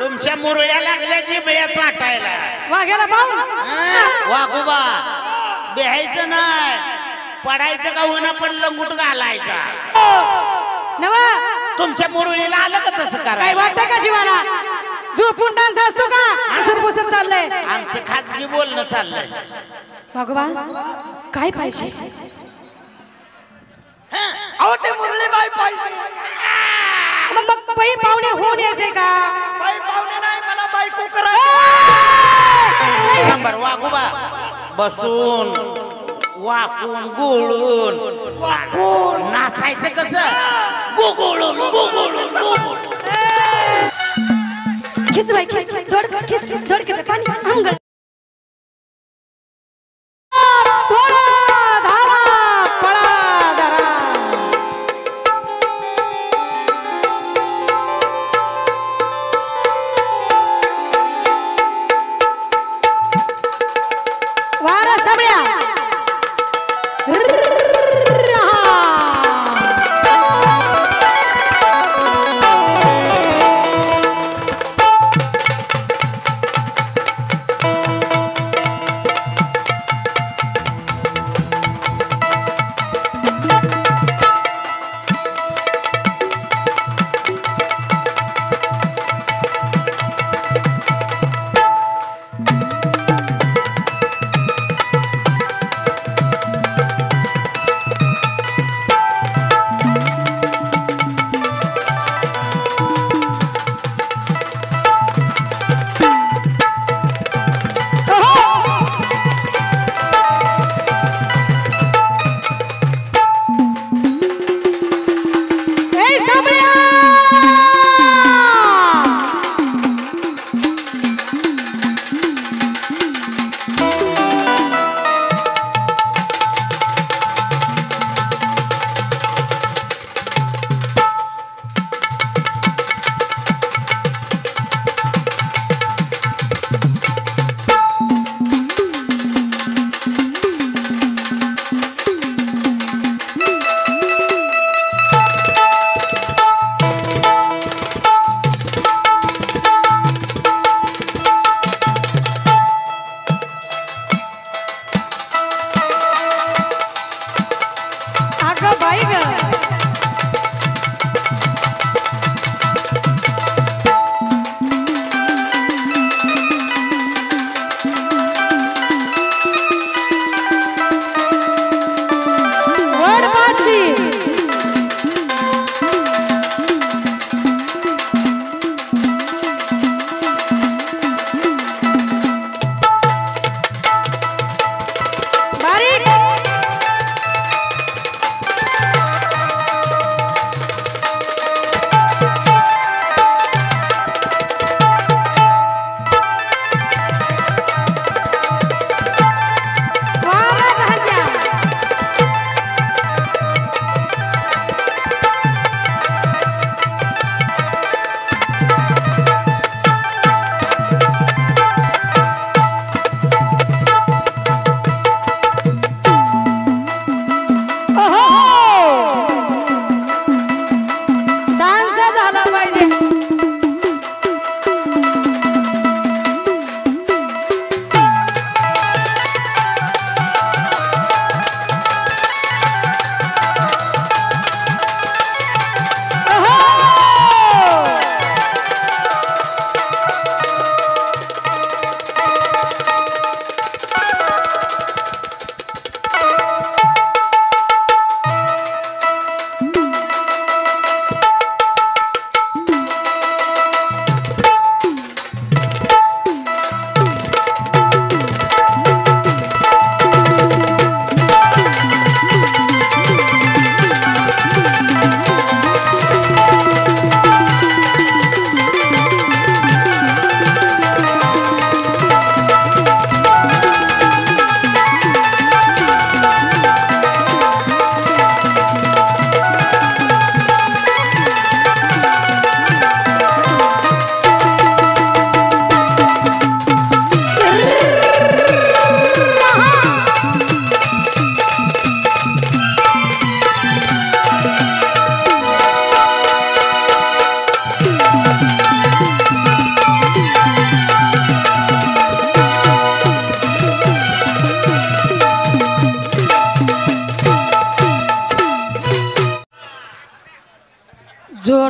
तुमच्या मुरळ्या लागल्या जिबळ्या चाटायला वाघ्याला पाहून वाघोबा बेहायचं नाही पडायचं का होईना पण लंगूट घालायचा नवा तुमच्या मुरळीला आलं का तसं काय करायला वाटतं का शिवाला झोपून डान्स असतो का पुसर पुसर चाललंय आमचं खासगी बोलणं चाललंय वाघोबा काय पाहिजे अहो ते मुरलीबाई पाहिजे मग बाई पाहुणे होऊन यायचे का बाई पाहुणे नाही मला बायको करायची नंबर वाघोबा बसून वाकून गुळून वाकून नाचायचं कसं गुगुळून गुगुळून गुगुळून खिस बाई खिस धड खिस धडकेचं पाणी अंगण थोडा धावा पळा धरा वारा सबळ्या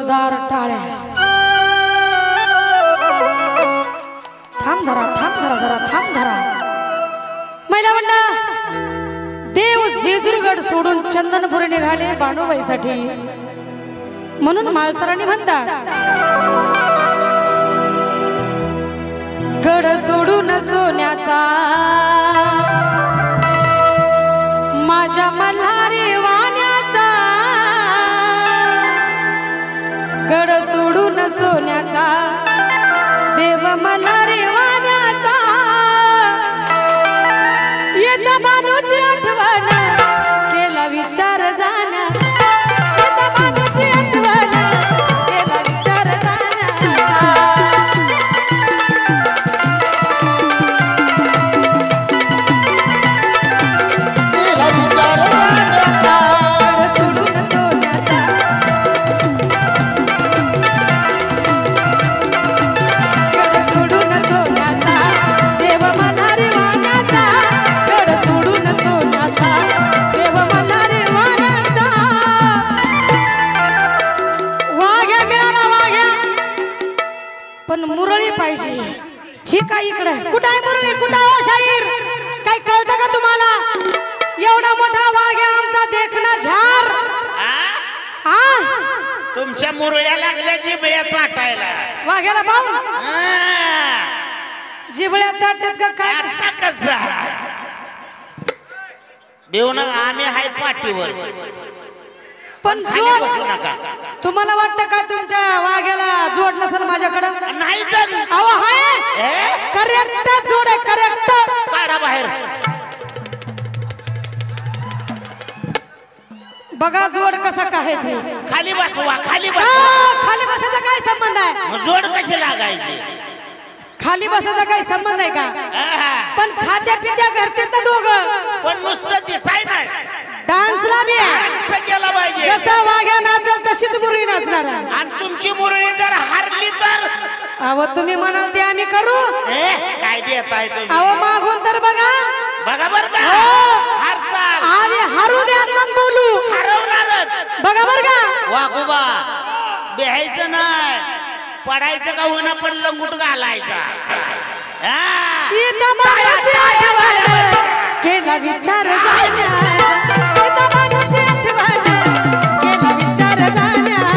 जोरदार टाळ्या. थांब धरा जरा थांब धरा. महिला मंडळ, देव जेजूरगड सोडून चंदनपुरी निघाले बाणूबाईसाठी. म्हणून मालसरांनी म्हणतात, गड सोडून सोन्याचा माझ्या मल्हारी वाण्याचा. गड सोडून सोन्याचा देव मल्हारी वाण्याचा. येत बानूची आठवण केला विचार जाण्या. येत बानूची आठवण केला विचार जाण्याचा. पण मुरळी पाहिजे. ही काय इकडे कुठं आहे मुरळी? कुठं आहे शाहीर? काय कळतं का तुम्हाला? एवढा मोठा वाघ आहे आमचा देखना झार. तुमच्या मुरळ्या लागल्या जिबळ्या चाटायला. वाघ्याला पाहून जिबळ्या चाटतात का काय? आता कसा बेवना आम्ही हाय पाठीवर. पण खाली बसू नका. तुम्हाला वाटतं का तुमच्या वाघ्याला जोड नसेल माझ्याकडं? नाही तर अहो हाय, करेक्ट जोड आहे, करेक्ट. काढा बाहेर. बघा जोड कसा काय ते. खाली बसवा, खाली बसवा. खाली बसायचा काय संबंध आहे? मग जोड कशी लागायची? खाली बसायचा काही संबंध आहे का? पण खात्या पित्या घरचे तर दोघं. पण नुसतं दिसाय नाही, डान्सला बी डान्स केला पाहिजे. जसा वाघ्या नाचल तशीच मुरळी नाचणार. आणि तुमची मुरळी जर हारली तर अहो तुम्ही म्हणाल ते आम्ही करू. काय देताय तुम्ही? अहो मागून तर बघा. बघा बर का, हार चाल आणि हारू द्या मग बोलू. हरवणारच. बघा बर का. वाघोबा बेहायचं नाही, पडायचं का होईना पण लंगूट घालायचा. इथं बाळाची आठवण केला विचार जाण्याचा. इथं बाळाची आठवण केला विचार जाण्याचा.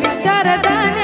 विचार जाण्या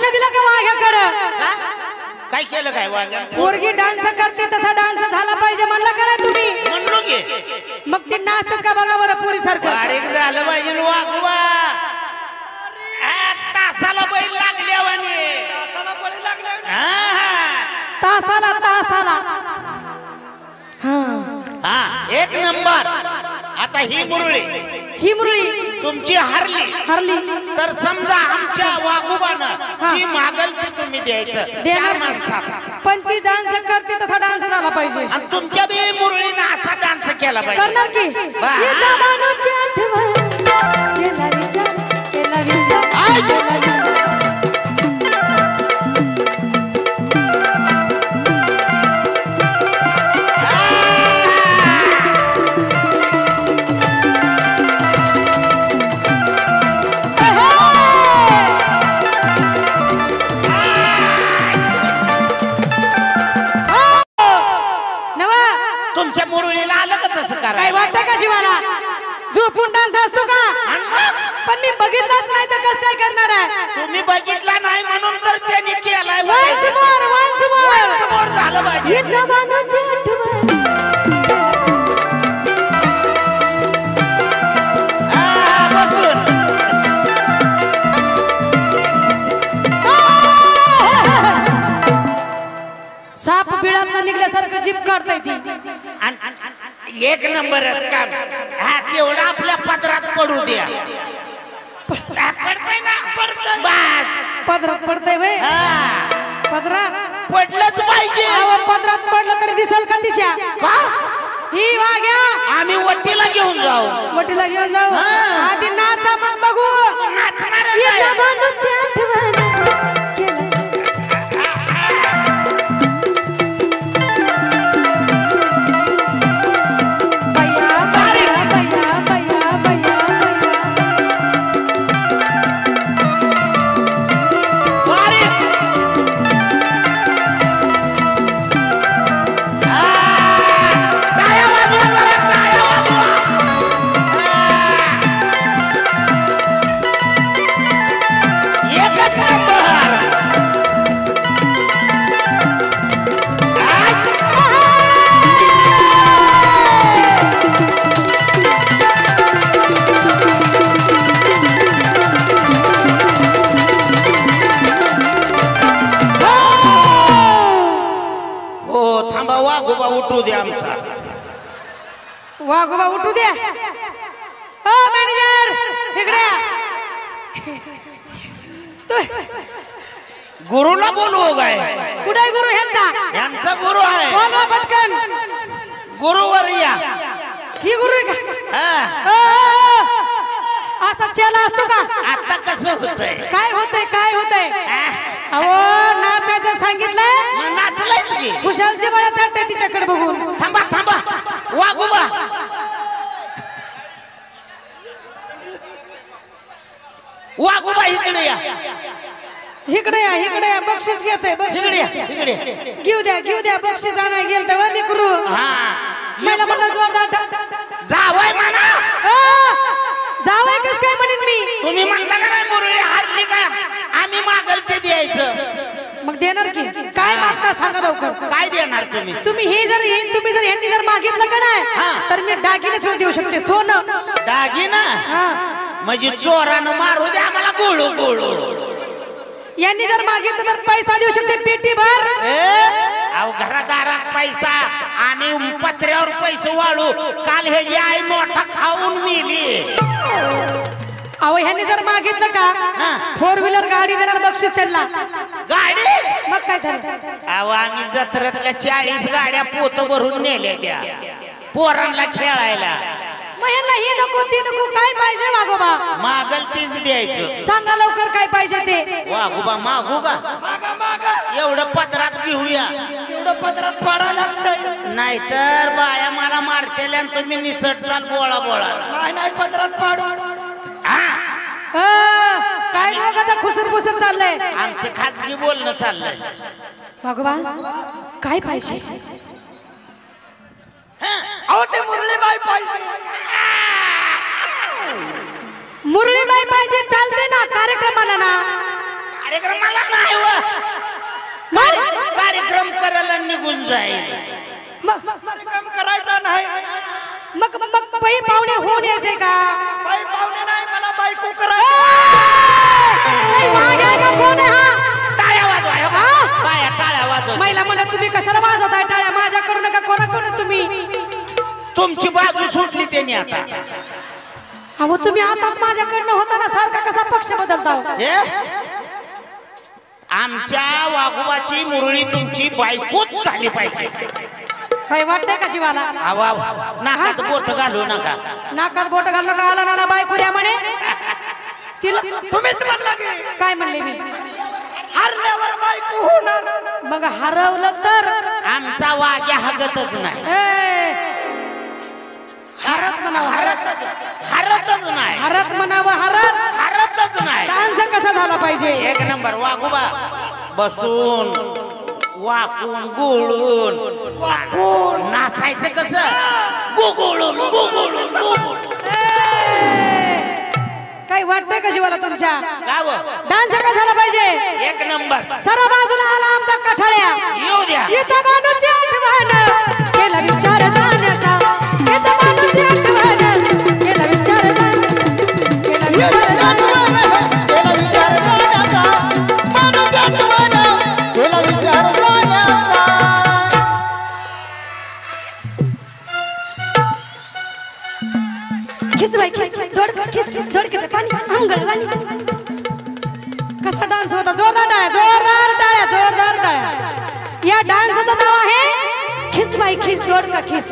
लक्ष दिलं का वाघ्याकडं का? काय केलं काय वाघ्या पोरगी डान्स करते तसा डान्स झाला पाहिजे म्हणलं का नाही तुम्ही म्हणलो की मग ती नाचतात का बघा बरं पोरी सारखं बारीक झालं पाहिजे वाघोबा तासाला बैल लागल्यावाने तासाला बळी लागले तासाला तासाला हा हा एक नंबर. आता ही मुरळी ही मुरळी तुमची हरली हरली तर समजा आमच्या वाघोबानं जी मागल ती तुम्ही द्यायचं देणार चार माणसात. पण ती डान्स करते तसा डान्स झाला पाहिजे आणि तुमच्या बी मुरळीनं असा डान्स केला पाहिजे. करणार की बा. ही जमान्याची आठवण केला विचार केला विचार केला विचार. तुमच्या मुरळीला आलं का तसं काय करायला? वाटतं का जीवाला झोपून डान्स असतो का पण मी बघितलाच नाही तर कसं काय करणार आहे तुम्ही बघितला नाही म्हणून तर त्यांनी केलाय. वन्स मोर समोर झालं पाहिजे. ही जमान्याची आठवण बसून साप बिळात निघल्यासारखं जीप काढताय ती एक नंबरच काम. हा तेवढं आपल्या पदरात पडू द्या. पडतंय ना बस. पदरात पडतंय वय हा पदरात पडलंच पाहिजे. अहो, पदरात पडलं तरी दिसल का तिच्या का ही वाघ्या आम्ही वट्टीला घेऊन जाऊ. वटीला घेऊन जाऊ हा. आधी नाचा मग बघू नाचणारच ही आहे. जमान्याची आठवण बया बया बया बया बया बारीक. टाळ्या वाजवा जरा, टाळ्या वाजवा. एकच नंबर. हो थांबा वाघोबा उठू दे आमचा. वाघोबा उठू द्या हो मॅनेजर इकडे या. गुरुला बोलवू काय? कुठे गुरु ह्यांचा यांचा गुरु आहे. बोलवा पटकन गुरुवर या. ही गुरु आहे का हा. असा चेला असतो का आता कसं होतंय? काय होतंय हा? अहो नाचायचं सांगितलं मग नाचलंच की. खुशालची बळा चालते तिच्याकडे बघून थांबा थांबा वाघोबा. वाघोबा इकडे या. इकडे या बक्षीस घेतोय इकडे या. बक्षीस इकडे. घेऊ द्या बक्षीस आणाय गेल तर वरली करू हा मला म्हटलं जोरदार जावय म्हणा. जावय कस काय म्हणेन मी तुम्ही म्हणता का नाही मुरळी हारली का आम्ही मागल ते द्यायचं. मग देणार की काय मागता सांगा लवकर काय देणार तुम्ही? तुम्ही तुम्ही जर यांनी जर मागितलं का हा. नाही तर मी दागिने सुद्धा देऊ शकते सोनं दागिना हा. म्हणजे चोरानं मारू दे आम्हाला गोळू गोळू. यांनी जर मागितलं तर पैसा देऊ शकते पेटी भर अहो घरादारात पैसा आम्ही पत्र्यावर पैसे वाळू. काल हे जी आई मोठा खाऊन मिली. अहो ह्यांनी जर मागितलं हा. का 4 व्हीलर गाडी देणार बक्षीस त्यांना गाडी. मग काय झालं अहो आम्ही जत्रेतल्या 40 गाड्या पोत भरून नेल्या त्या पोरांना खेळायला. मग ह्यांना ही नको ती नको काय पाहिजे वागोबा मागल तीच द्यायचं. सांगा लवकर काय पाहिजे ते वाघोबा मागू का? मागा मागा एवढं पदरात घेऊया. तेवढं पदरात पाडा लागतंय. नाहीतर बाया मला मारतेल्या आणि तुम्ही निसट चाल बोळा बोळा. नाही पदरात पाडू. काय दोघाचा खुसर फुसर चाललंय आमचं खासगी बोलणं चाललंय. वागोबा काय पाहिजे अहो ते मुरळीबाई पाहिजे. मुरळीबाई पाहिजे चालते ना कार्यक्रमाला ना कार्यक्रमाला नाही व कार्यक्रम करायला निघून जाईल. काम करायचं नाही. मग मग बाई पाहुणे होऊन यायचे का? बाई पाहुणे नाही, मला बायको करायचं. कोण आहे हा? टाळ्या वाजवा बाया, टाळ्या वाजवा. महिला म्हणत तुम्ही कशाला वाजवताय टाळ्या? माझ्याकडून का कोणाकडून? तुम्ही तुमची बाजू सुटली त्यांनी आता. अहो तुम्ही आताच माझ्याकडनं होता ना, सारखा कसा पक्ष बदलता? आमच्या वाघोबाची मुरळी तुमची बायकोच झाली पाहिजे. काही वाटतंय का जीवाला? नाकात बोट घालू नका. नाकात बोट घालू नका. आला नाला बायको द्या म्हणे तिला. तुम्हीच म्हणला की काय म्हणले मी? हरल्यावर बायको होणार. मग हरवलं तर आमचा वाघ्या हगतच नाही. हरत म्हणावं. हरतच नाही. हरत म्हणावं. हरतच नाही. डान्स कसा झाला पाहिजे? एक नंबर. वाघोबा बसून वाकून गुळून वाकून नाचायचं कसं? गुगुळून गुगुळून गुगुळून. काही वाटतंय का जीवाला तुमच्या? गाव डान्स कसा झाला पाहिजे? एक नंबर. सर्व बाजूला आला आमचा कठाळ्या. येऊ द्या. इथं माणूसची आठवण केला विचार जाण्याचा. इथं माणूसची आठवण केला विचार केला विचार जाण्याचा. कसा डान्स होता? जोरदार टाळ्या, जोरदार टाळ्या, जोरदार टाळ्या. या डान्सचं नाव आहे खिस बाई खिस, दोड का खिस.